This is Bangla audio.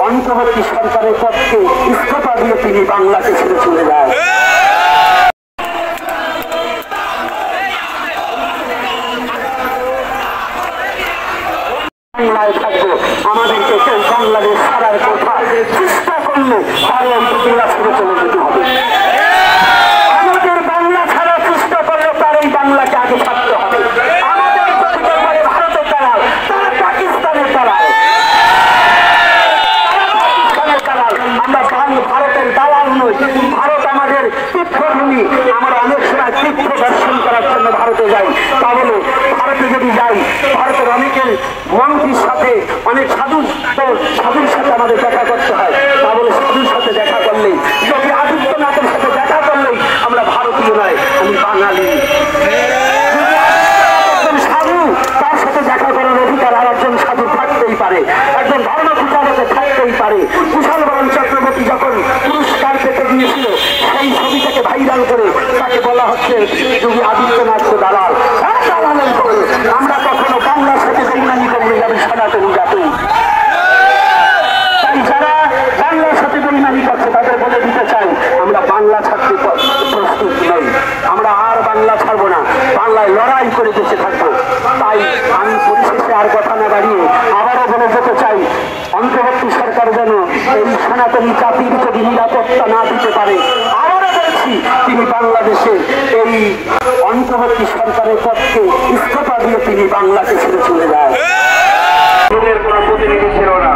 অন্তর্বর্তী সরকারের পক্ষে ইস্তফা দিয়ে তিনি বাংলাকে ছেড়ে চলে যায়। বাংলায় থাকবো, আমাদেরকে কেউ বাংলাদেশ ছাড়ার কথা চেষ্টা করলে তার অন্তর্বর্তী ছেড়ে চলে যেতে হবে। আমাদের বাংলা ছাড়া চেষ্টা করলে তার এই বাংলাকে আগে ছাড়তে হবে। আমাদের ভারতের দালাল, তারা পাকিস্তানের দালাল, আমরা ভারতের দালাল নই। ভারত আমাদের তীর্থভূমি। আমরা অনেক সময় তীর্থ দর্শন করার জন্য ভারতে যাই। তাহলে ভারতে যদি যাই, ভারতের অনেকের মন্ত্রীর সাথে, অনেক সাধুর সাথে আমাদের দেখা করতে হয়। তাহলে সাধুর সাথে দেখা করলেই, যদি আদিত্যনাথের সাথে দেখা করলেই আমরা ভারতীয় নয়, আমি বাঙালি। সাধু, তার সাথে দেখা করার অধিকার আর একজন সাধু থাকতেই পারে, একজন ধর্ম প্রচারকে থাকতেই পারে। কুশল বরণ চক্রবর্তী যখন পুরস্কার পেতে গিয়েছিল, সেই ছবিটাকে ভাইরাল করে তাকে বলা হচ্ছে যোগী আদিত্যনাথ দালাল। আমরা কখনো বাংলার সাথে বেইমানি করলে যাবে সনাতনী জাতি। তাই যারা বাংলার সাথে বেইমানি করছে তাদের বলে দিতে চাই, আমরা বাংলা ছাড়তে প্রস্তুত নই। আমরা আর বাংলা ছাড়বো না, বাংলায় লড়াই করে বেঁচে থাকবো। তাই আমি পরিশেষে আর কথা না বাড়িয়ে আবারও বলে যেতে চাই, অন্তর্বর্তী সরকার যেন এই সনাতনী জাতির যদি নিরাপত্তা না দিতে পারে, আবারও বলছি তিনি বাংলাদেশে এই অন্তর্বর্তী সরকারের পক্ষে ইস্তফা দিয়ে তিনি বাংলাকে ছেড়ে চলে যায়। কোনো প্রতিনিধি ছিল না।